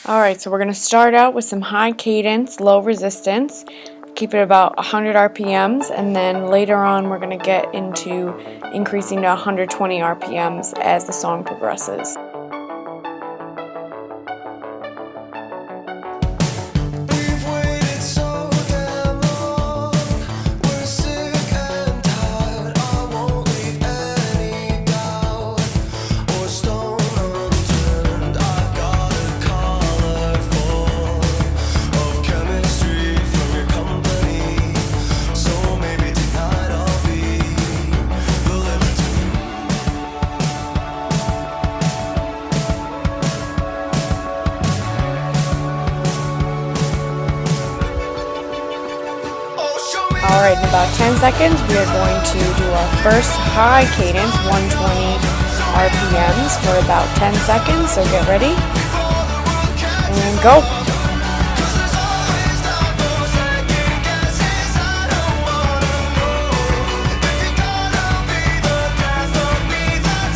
Alright, so we're going to start out with some high cadence, low resistance. Keep it about 100 RPMs, and then later on we're going to get into increasing to 120 RPMs as the song progresses. Alright, in about 10 seconds we are going to do our first high cadence, 120 RPMs for about 10 seconds, so get ready, and go!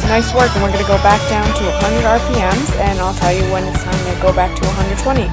Nice work, and we're going to go back down to 100 RPMs, and I'll tell you when it's time to go back to 120.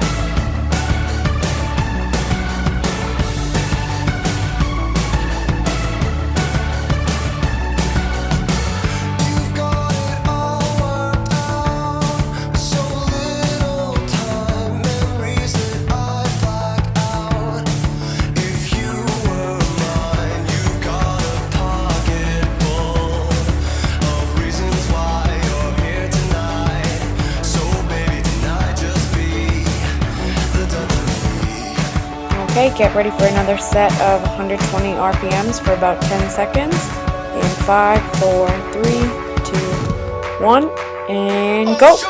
Okay, get ready for another set of 120 RPMs for about 10 seconds. In 5, 4, 3, 2, 1, and go!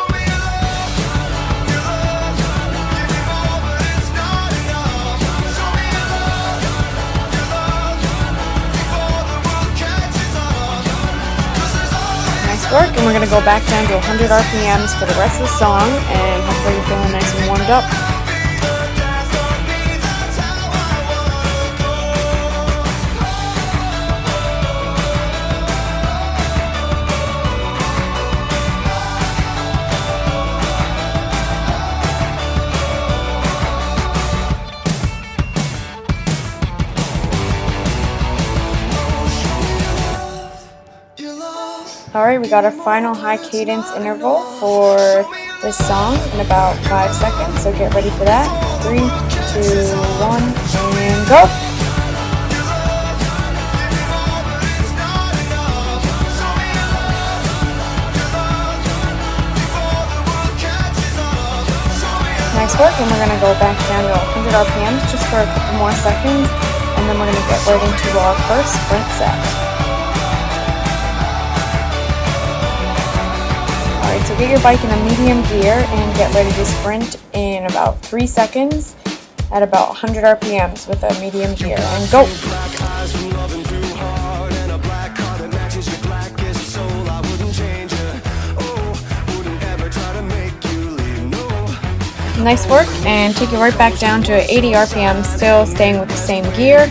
Nice work, and we're going to go back down to 100 RPMs for the rest of the song, and hopefully you're feeling nice and warmed up. Alright, we got our final high cadence interval for this song in about 5 seconds, so get ready for that. 3, 2, 1, and go! Nice work, and we're going to go back down to 100 RPMs just for a couple more seconds, and then we're going to get right into our first sprint set. Alright, so get your bike in a medium gear and get ready to sprint in about 3 seconds at about 100 RPMs with a medium gear, and go! Nice work, and take it right back down to 80 RPM, still staying with the same gear.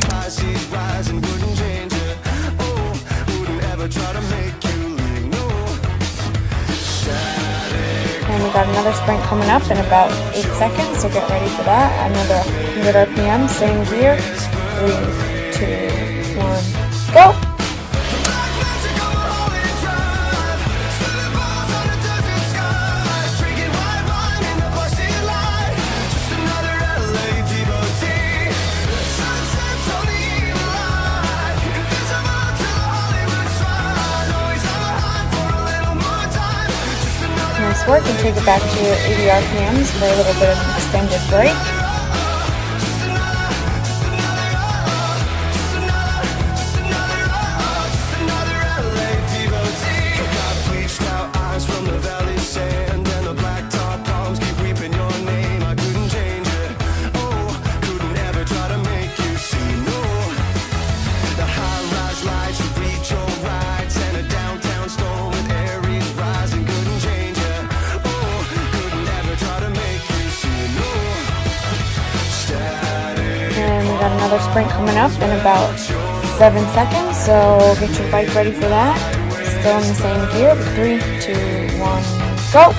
And we got another sprint coming up in about 8 seconds, so get ready for that. Another 100 RPM, same gear. 3, 2, 1, go! Nice work, and take it back to 80 RPMs for a little bit of an extended break. Got another sprint coming up in about 7 seconds, so get your bike ready for that. Still in the same gear, 3, 2, 1, go!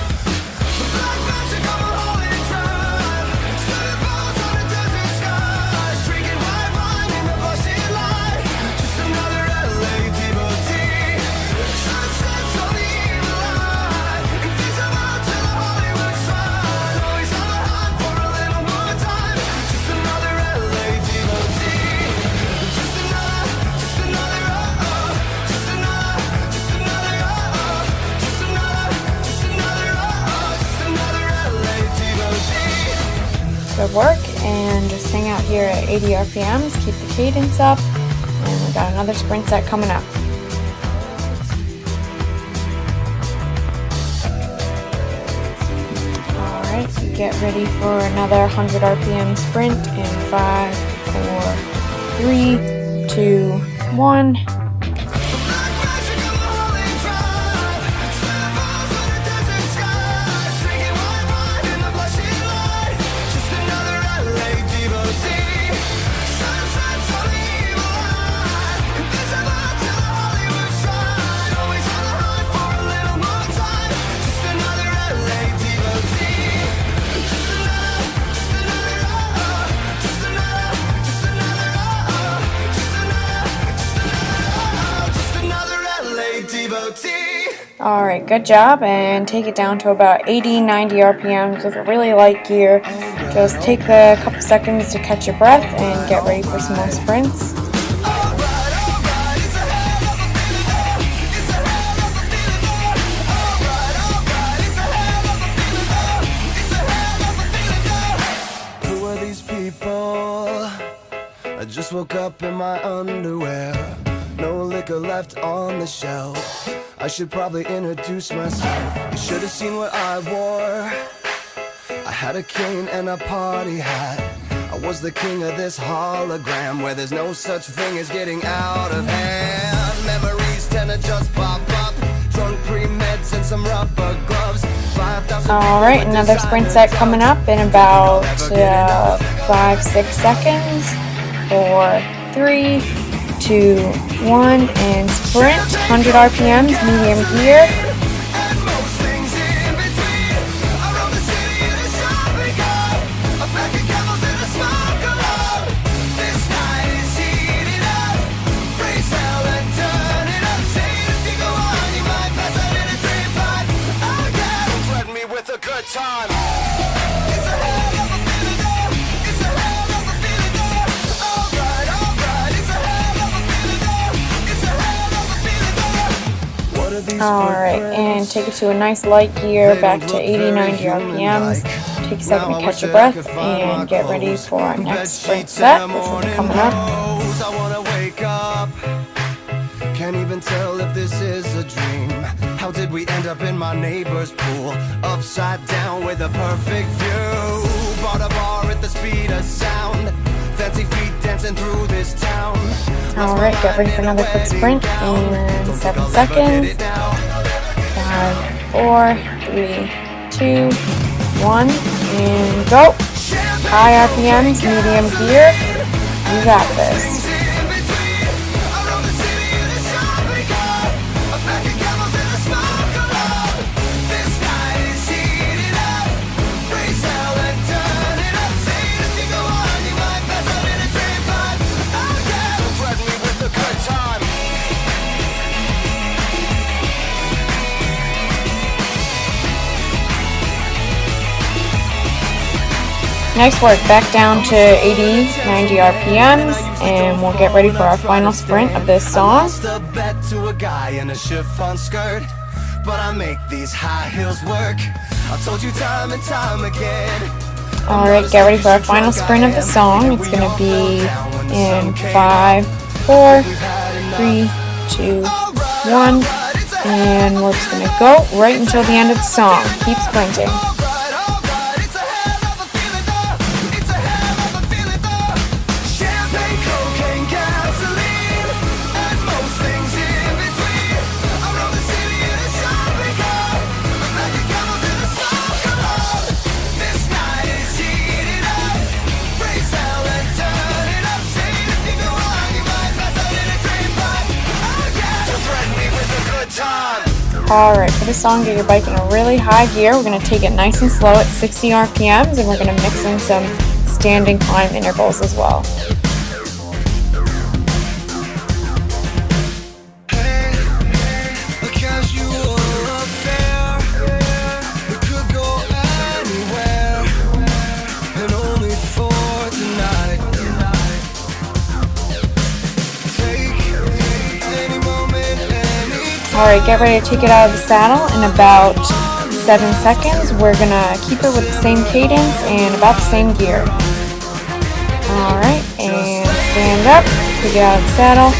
Good work, and just hang out here at 80 RPMs, keep the cadence up, and we got another sprint set coming up. Alright, get ready for another 100 RPM sprint in 5, 4, 3, 2, 1. Alright, good job, and take it down to about 80, 90 RPMs with a really light gear. Just take a couple seconds to catch your breath and get ready for some more sprints. Who are these people? I just woke up in my underwear. No liquor left on the shelf. I should probably introduce myself. You should have seen what I wore. I had a cane and a party hat. I was the king of this hologram where there's no such thing as getting out of hand. Memories tend to just pop up. Drunk pre-meds and some rubber gloves. Alright, another sprint set coming up in about 5-6 seconds. 4, 3, 2, 1, and sprint. 100 RPMs, medium gear. Alright, and take it to a nice light gear, back to 80, 90 RPMs. Take a second to catch your breath and get ready for our next sprint set, which will be coming up. I wanna wake up. Can't even tell if this is a dream. How did we end up in my neighbor's pool? Upside down with a perfect view. Bought a bar at the speed of sound. Fancy feet dancing through this town. Alright, get ready for another quick sprint in 7 seconds. 5, 4, 3, 2, 1, and go. High RPMs, medium gear. You got this. Nice work, back down to 80, 90 RPMs, and we'll get ready for our final sprint of this song. Alright, get ready for our final sprint of the song. It's going to be in 5, 4, 3, 2, 1, and we're just going to go right until the end of the song. Keep sprinting. Alright, for this song, get your bike in a really high gear. We're going to take it nice and slow at 60 RPMs, and we're going to mix in some standing climb intervals as well. Alright, get ready to take it out of the saddle in about 7 seconds. We're gonna keep it with the same cadence and about the same gear. Alright, and stand up, take it out of the saddle.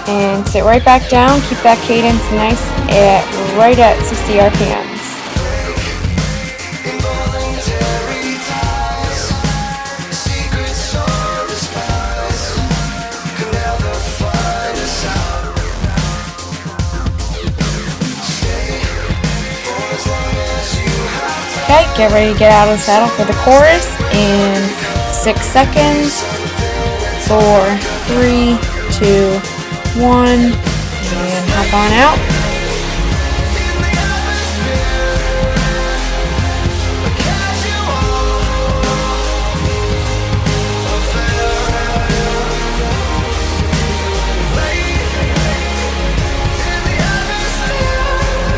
And sit right back down, keep that cadence nice at right at 60 RPMs. Okay, get ready to get out of the saddle for the chorus in 6 seconds. 4, 3, 2, 1, and hop on out.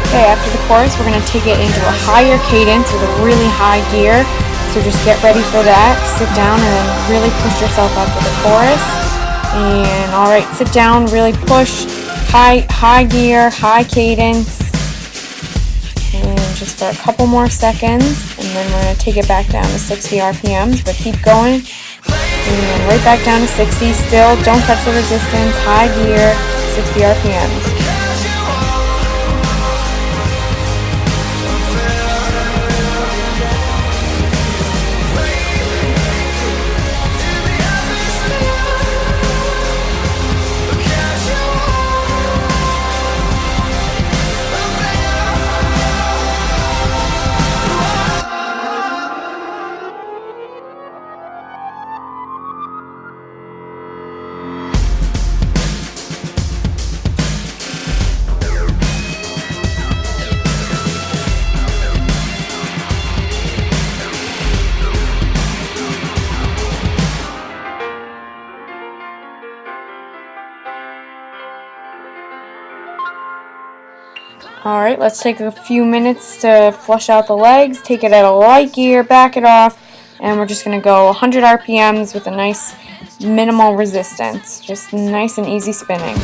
Okay, after the chorus, we're going to take it into a higher cadence with a really high gear. So just get ready for that. Sit down and then really push yourself up to the chorus. And alright, sit down, really push, high gear, high cadence. And just for a couple more seconds. And then we're going to take it back down to 60 RPMs, but keep going. And right back down to 60. Still, don't touch the resistance, high gear, 60 RPMs. Alright, let's take a few minutes to flush out the legs, take it at a light gear, back it off, and we're just going to go 100 RPMs with a nice minimal resistance. Just nice and easy spinning.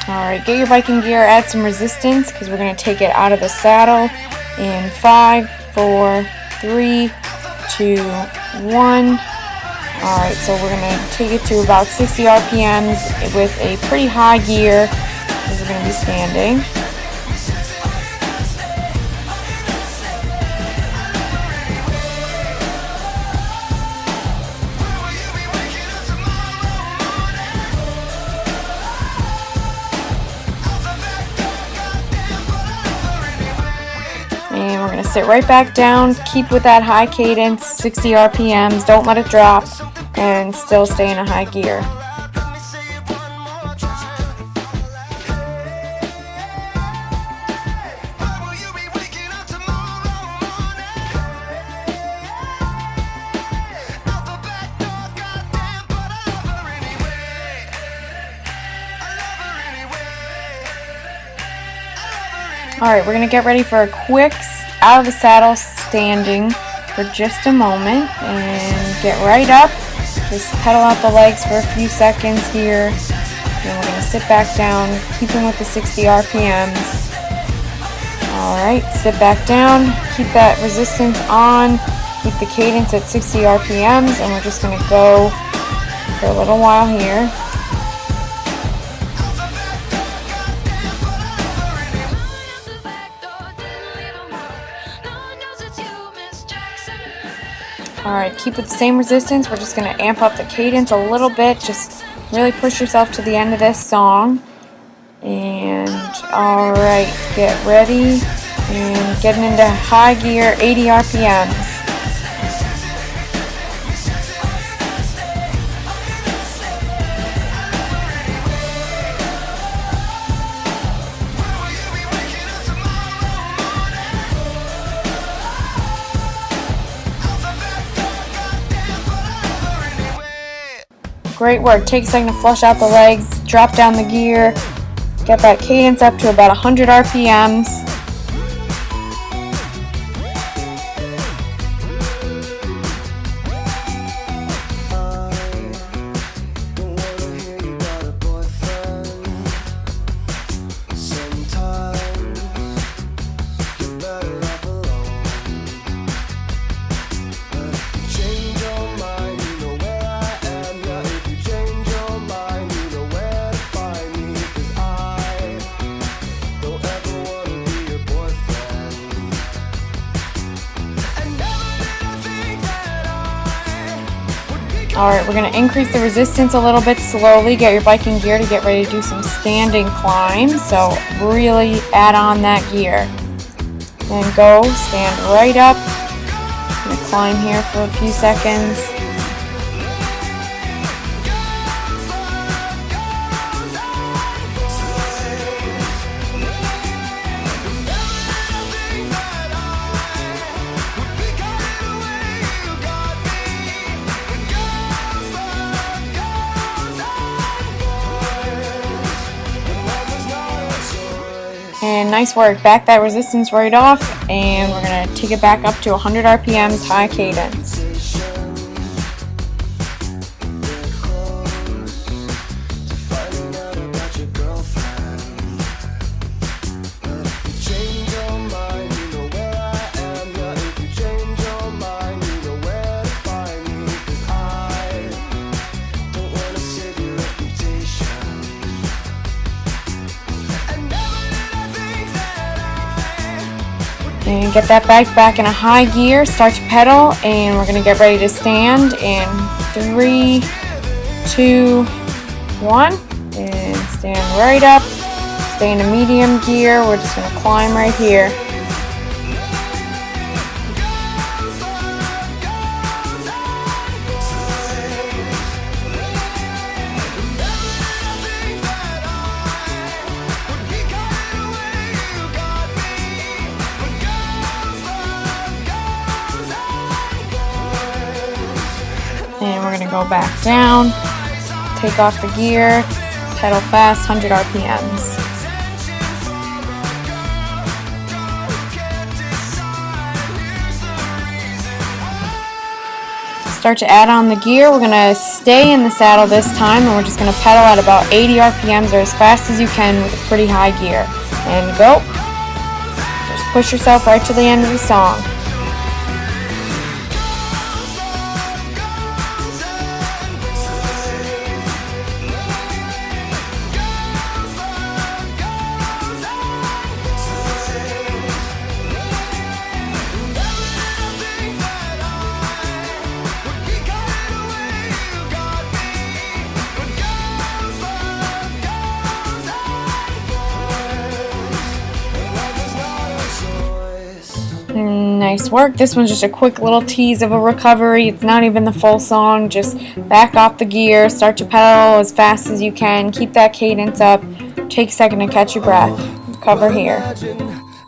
Alright, get your biking gear, add some resistance because we're going to take it out of the saddle in 5, 4, 3, 2, 1. Alright, so we're going to take it to about 60 RPMs with a pretty high gear because we're going to be standing. And we're going to sit right back down, keep with that high cadence, 60 RPMs, don't let it drop, and still stay in a high gear. Alright, we're going to get ready for a quick out of the saddle standing for just a moment and get right up. Just pedal out the legs for a few seconds here. Then we're going to sit back down, keeping with the 60 RPMs. Alright, sit back down, keep that resistance on, Keep the cadence at 60 RPMs, and we're just going to go for a little while here. Alright, keep it the same resistance. We're just going to amp up the cadence a little bit. Just really push yourself to the end of this song. And alright, get ready. And getting into high gear, 80 RPMs. Great work. Take a second to flush out the legs, drop down the gear, get that cadence up to about 100 RPMs. Alright, we're going to increase the resistance a little bit slowly. Get your bike in gear to get ready to do some standing climbs. So really add on that gear. And go, stand right up. I'm going to climb here for a few seconds. And nice work. Back that resistance right off, and we're going to take it back up to 100 RPMs, high cadence. And get that bike back in a high gear, start to pedal, and we're going to get ready to stand in 3, 2, 1, and stand right up, stay in a medium gear. We're just going to climb right here. And we're going to go back down, take off the gear, pedal fast, 100 RPMs. Start to add on the gear. We're going to stay in the saddle this time, and we're just going to pedal at about 80 RPMs or as fast as you can with a pretty high gear. And go. Just push yourself right to the end of the song. Nice work. This one's just a quick little tease of a recovery. It's not even the full song. Just back off the gear, start to pedal as fast as you can, keep that cadence up, take a second to catch your breath. Recover here.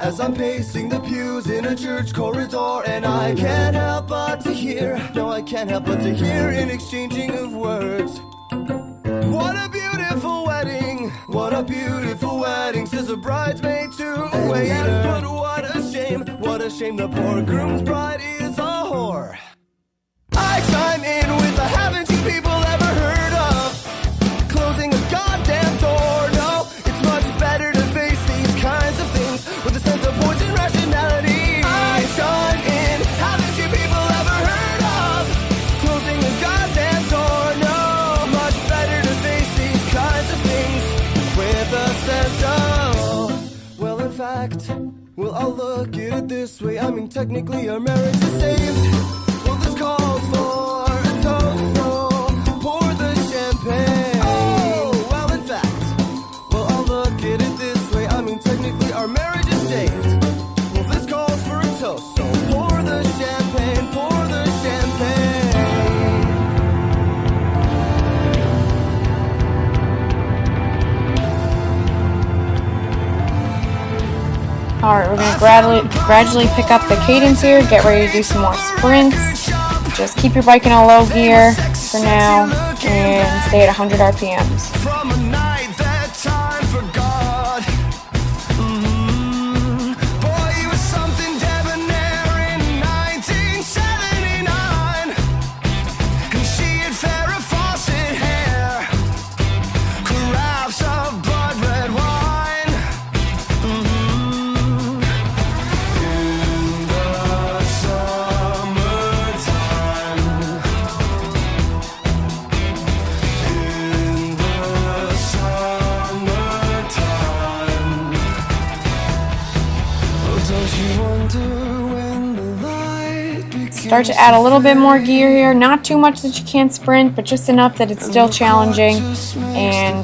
As I'm pacing the pews in a church corridor, and I can't help but to hear, no, I can't help but to hear an exchanging of words. What a beautiful wedding, what a beautiful wedding, says a bridesmaid to a waiter. Yes, but what a shame the poor groom's bride is a whore. I chime in with a haven't you people ever heard of closing a goddamn door? No, it's much better to face these kinds of things with a sense of poison rationality. I chime in, haven't you people ever I mean technically our marriage is saved. Well, this calls for a toast, so pour the champagne. Oh, well, in fact, well, I'll look at it this way. I mean technically our marriage is saved. Well, this calls for a toast, so pour the champagne, pour the champagne. Alright, we're going to gradually pick up the cadence here, get ready to do some more sprints. Just keep your bike in a low gear for now and stay at 100 RPMs. From a night that time forgot. Boy, you were something debonair in 1979. And she had Farrah Fawcett hair, carafes of blood red wine. In the summertime. In the summertime. Oh, don't you wonder when the light begins? Start to add a little bit more gear here, not too much that you can't sprint, but just enough that it's still challenging,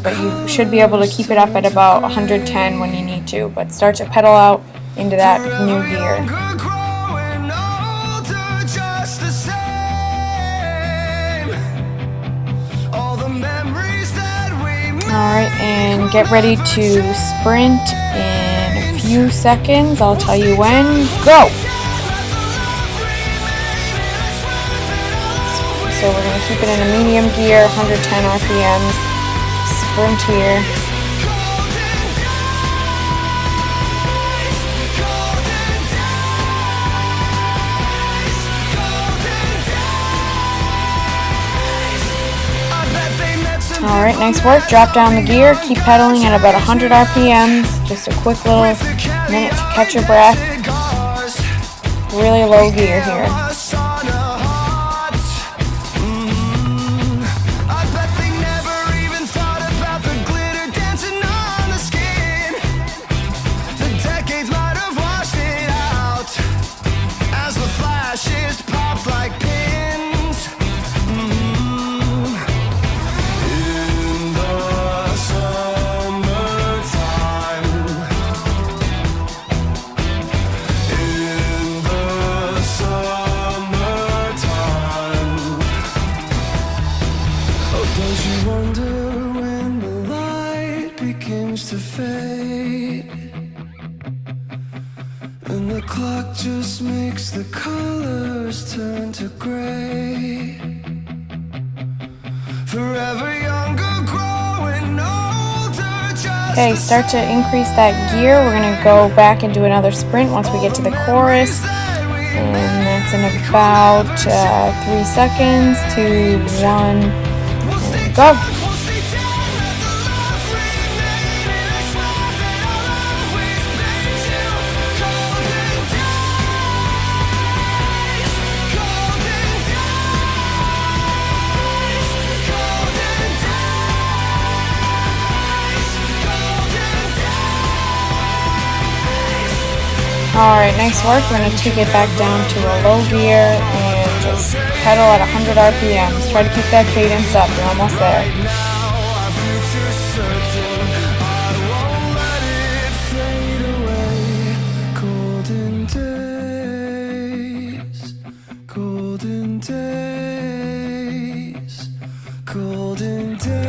but you should be able to keep it up at about 110 when you need to, but start to pedal out into that new gear. Younger, growing older, just the same. All the memories that we made. Alright, and get ready to sprint in a few seconds. I'll tell you when. Go! So we're going to keep it in a medium gear, 110 RPMs. Sprint here. Alright, nice work. Drop down the gear. Keep pedaling at about 100 RPMs. Just a quick little minute to catch your breath. Really low gear here. Don't you wonder when the light begins to fade, and the clock just makes the colors turn to gray? Forever younger, growing older, just Okay, start to increase that gear. We're going to go back and do another sprint once we get to the chorus. And that's in about 3 seconds, 2, 1, and go. Alright, nice work. We're going to take it back down to a low gear and just pedal at 100 RPMs. Try to keep that cadence up. You're almost there.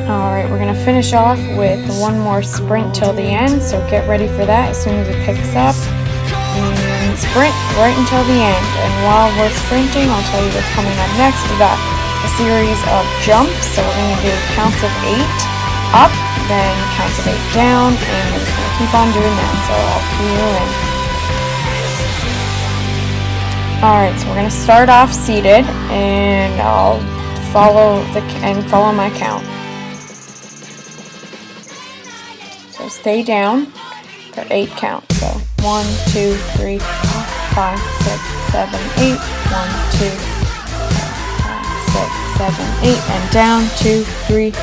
Alright, we're going to finish off with one more sprint till the end, so get ready for that as soon as it picks up. And sprint right until the end. And while we're sprinting, I'll tell you what's coming up next. We got a series of jumps, so we're going to do counts of 8 up, then counts of 8 down, and we're just going to keep on doing that, so I'll cue you in. Alright, so we're going to start off seated, and I'll follow my count. So stay down for 8 counts. So 1, 2, 3, 4, 5, 6, 7, 8. 1, 2, 5, 6, 7, 8, and down. 2, 3, 4,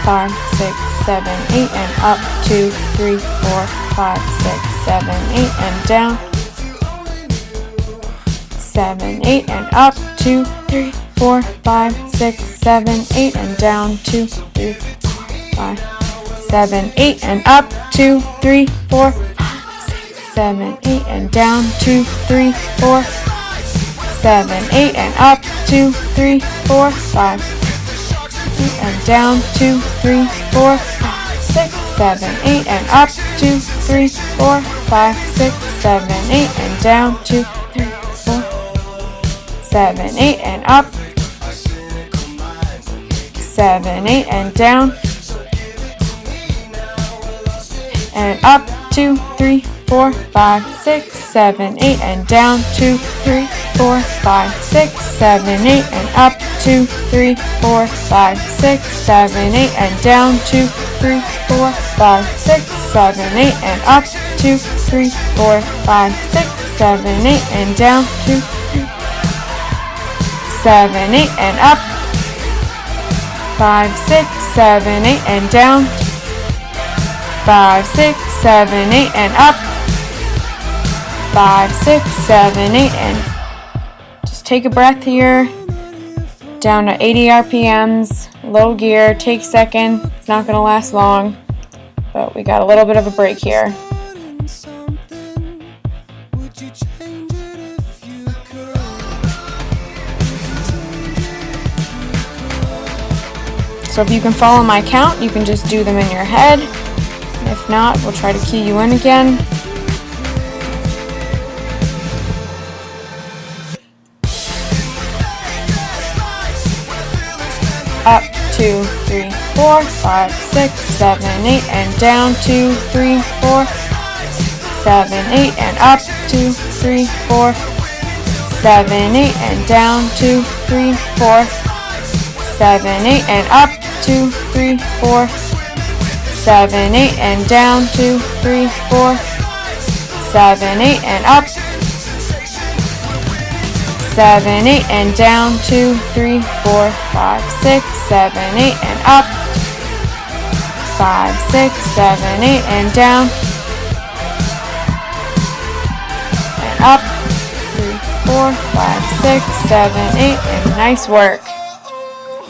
5, 6, 7, 8, and up. 2, 3, 4, 5, 6, 7, 8, and down. 7, 8, and up, 2, 3, 4, 5, 6, 7, 8, and down, 2, 3, 4, 5, 7, 8, and up, 2, 3, 4, 5, 6, 7, 8, and down, 2, 3, 4, 7, 8, and up, 2, 3, 4, 5, 8, and down, 2, 3, 4, 5, 6, 7, 8, and up, 2, 3, 4, 5, 6, 7, 8, and down, 2, 3, 4, 7, 8, and up, 7, 8, and down, and up, 2, 3, 4, 5, 6, 7, 8, and down, 2, 3, 4, 5, 6, 7, 8, and up, 2, 3, 4, 5, 6, 7, 8, and down, 2, 3, 4, 5, 6, 7, 8, and up, 2, 3, 4, 5, 6, 7, 8, and down, 2, 3, 7, 8, and up, 5, 6, 7, 8, and down, 5, 6, 7, 8, and up, 5, 6, 7, 8, and just take a breath here, down to 80 RPMs, low gear, take second, it's not going to last long, but we got a little bit of a break here. So if you can follow my count, you can just do them in your head. If not, we'll try to cue you in again. Up, 2, 3, 4, 5, 6, 7, 8, and down, 2, 3, 4, 7, 8, and up, 2, 3, 4, 7, 8, and down, 2, 3, 4, 7, 8, and up, 2, 3, 4, 7, 8, and down, 2, 3, 4, 7, 8, and up, 7, 8, and down, 2, 3, 4, 5, 6, 7, 8, and up, 5, 6, 7, 8, and down, and up, 3, 4, 5, 6, 7, 8, and nice work.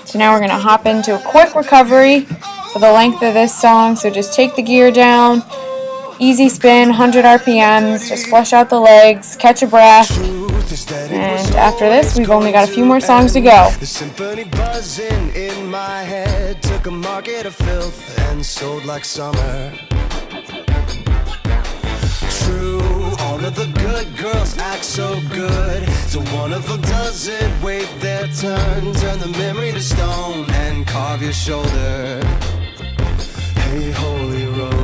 So now we're going to hop into a quick recovery for the length of this song. So just take the gear down, easy spin, 100 RPMs, just flush out the legs, catch a breath. And after this, we've only got a few more songs to go. The symphony buzzing in my head took a market of filth and sold like summer. True, all of the good girls act so good, so one of them doesn't wait their turn. Turn the memory to stone and carve your shoulder. Hey, holy roller.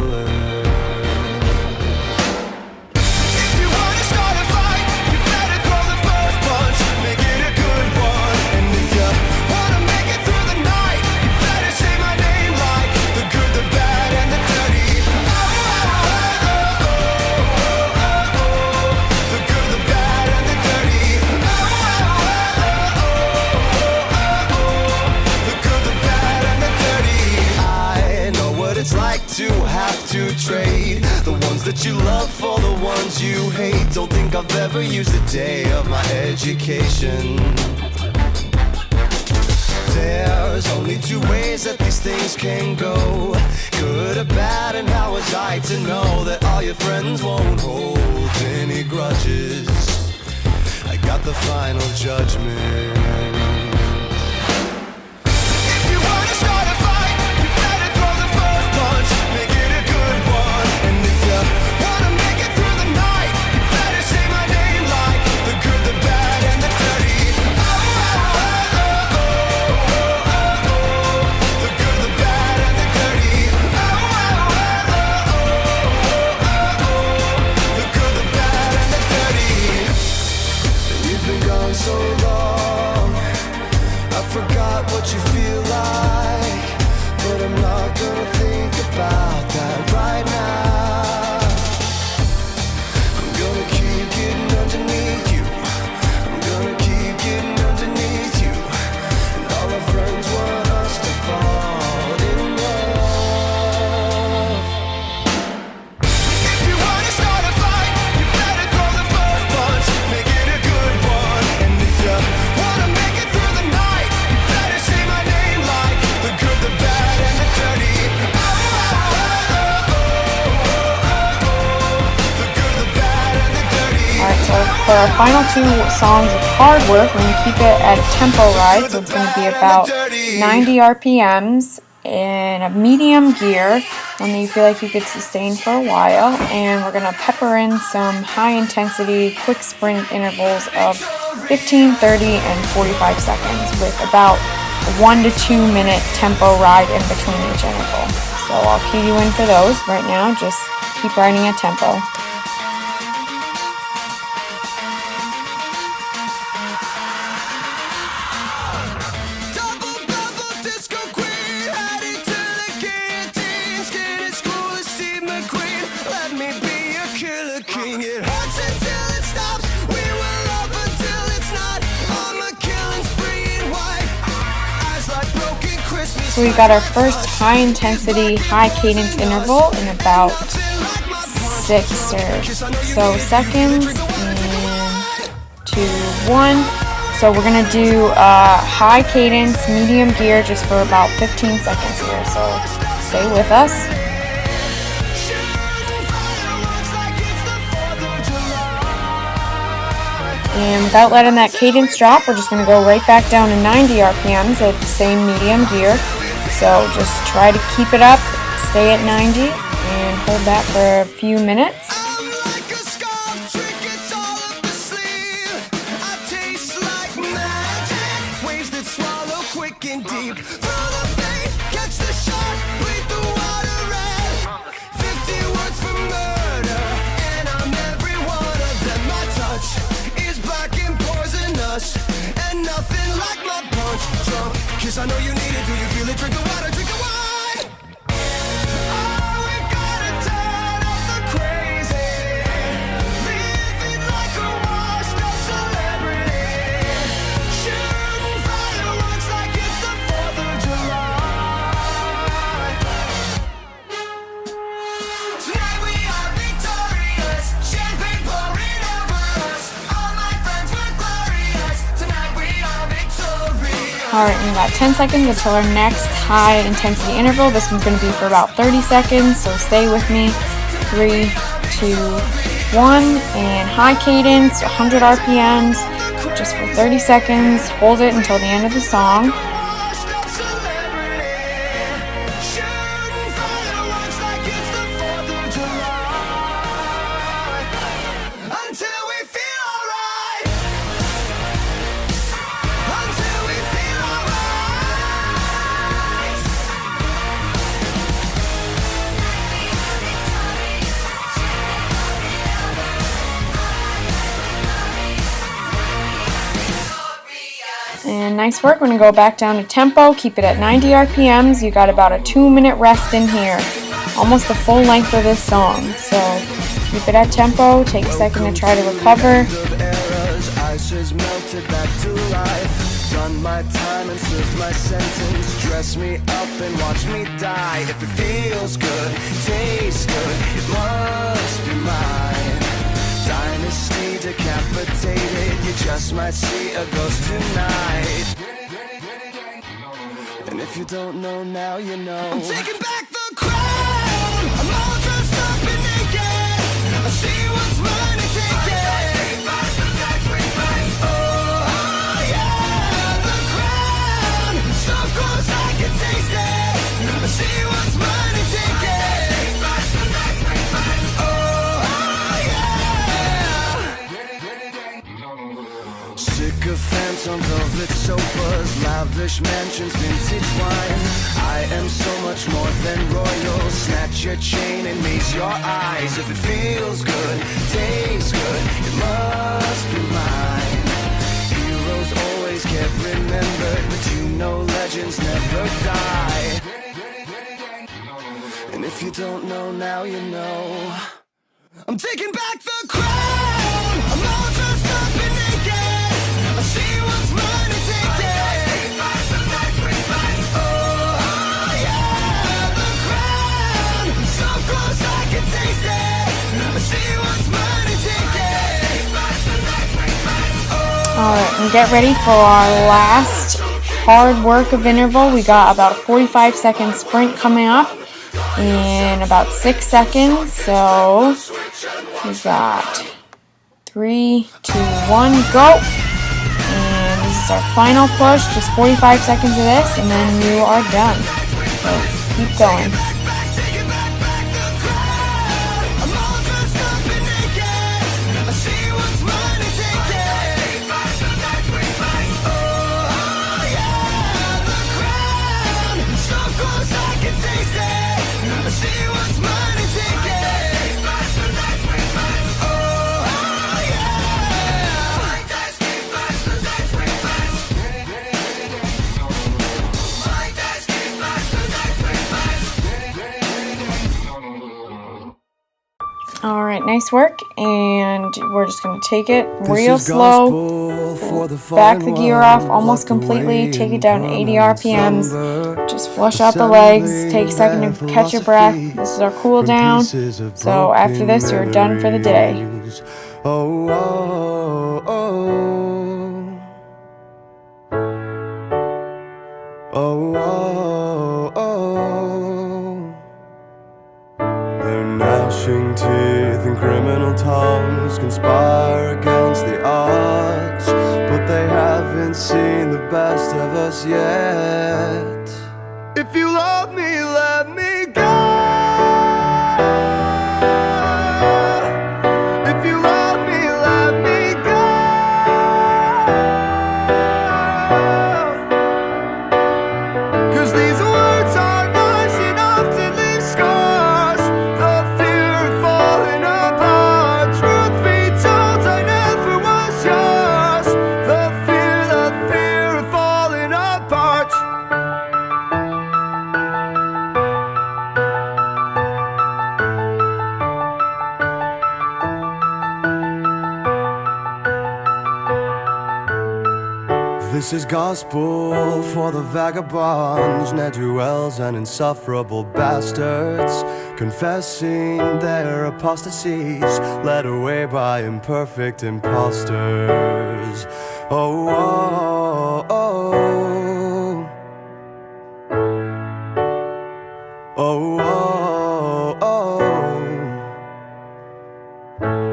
To have to trade the ones that you love for the ones you hate. Don't think I've ever used a day of my education. There's only two ways that these things can go, good or bad, and how was I to know that all your friends won't hold any grudges? I got the final judgment. So long, for our final 2 songs of hard work, we're going to keep it at a tempo ride, so it's going to be about 90 RPMs in a medium gear, one that you feel like you could sustain for a while, and we're going to pepper in some high-intensity, quick sprint intervals of 15, 30, and 45 seconds with about a 1 to 2 minute tempo ride in between each interval. So I'll key you in for those right now. Just keep riding at tempo. So we got our first high intensity, high cadence interval in about 6 or so seconds. And 2, 1. So we're gonna do high cadence, medium gear just for about 15 seconds here. So stay with us. And without letting that cadence drop, we're just going to go right back down to 90 RPMs at the same medium gear. So just try to keep it up, stay at 90, and hold that for a few minutes. And nothing like my punch drunk kiss. I know you need it. Do you feel it? Drink the water, drink the wine. Oh, we gotta turn up the crazy, living like a washed up celebrity, shooting fireworks like it's the 4th of July. Tonight we are victorious, champagne pouring over us. All my friends were glorious. Tonight we are victorious. Alright, we got 10 seconds until our next high intensity interval. This one's going to be for about 30 seconds, so stay with me. 3, 2, 1, and high cadence, 100 RPMs, just for 30 seconds. Hold it until the end of the song. And nice work. We're going to go back down to tempo, keep it at 90 RPMs. You got about a 2-minute rest in here, almost the full length of this song. So keep it at tempo, take a second to try to recover. Done my time and served my sentence. Dress me up and watch me die. If it feels good, tastes good, it must be mine. Dynasty decapitated, you just might see a ghost tonight. And if you don't know now, you know. I'm taking back the crown. I'm all dressed up and naked. I see what's mine and take it. Oh yeah, the crown. So close I can taste it. I see what's mine and take it. Sycophants on velvet sofas, lavish mansions, vintage wine. I am so much more than royal. Snatch your chain and raise your eyes. If it feels good, tastes good, it must be mine. Heroes always get remembered, but you know legends never die. And if you don't know now, you know. I'm taking back the crown. I'm all dressed up and naked. I see what's mine and take it. Oh yeah, the crown. So close I can taste it. I see what's mine and take it. Alright, and get ready for our last hard work of interval. We got about a 45-second sprint coming up in about 6 seconds. So we got 3, 2, 1, go! And this is our final push, just 45 seconds of this, and then you are done. So keep going. Alright, nice work, and we're just going to take it real slow, back the gear off almost completely, take it down 80 RPMs, just flush out the legs, take a second to catch your breath. This is our cool down, so after this you're done for the day. Oh, oh, oh. Oh, oh, oh. Their gnashing teeth and criminal tongues conspire against the odds, but they haven't seen the best of us yet. If you love me, let me go. If you love me, let me go. 'Cause these words are nice enough to leave scars. The fear of falling apart. Truth be told, I never was yours. The fear of falling apart. This is gospel for the vagabonds, ne'er-do-wells and insufferable bastards, confessing their apostasies, led away by imperfect imposters. Oh, oh, oh. Oh, oh, oh.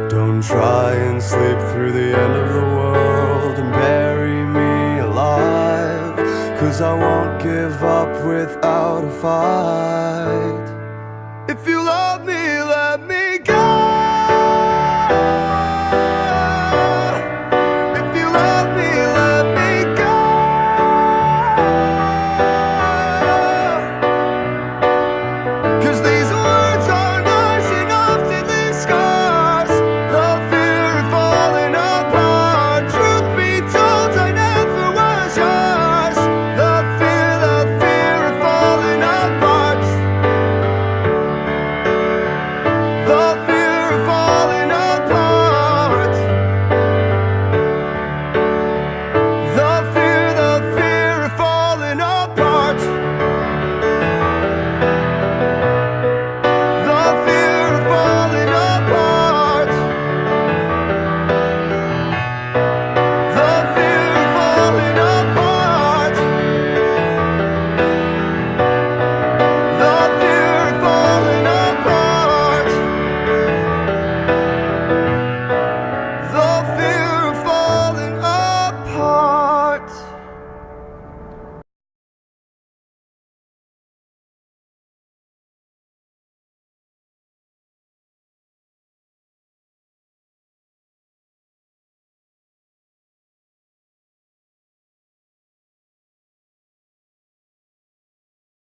Don't try and sleep through the end of the world and bury me alive, 'cause I won't give up without a fight. If you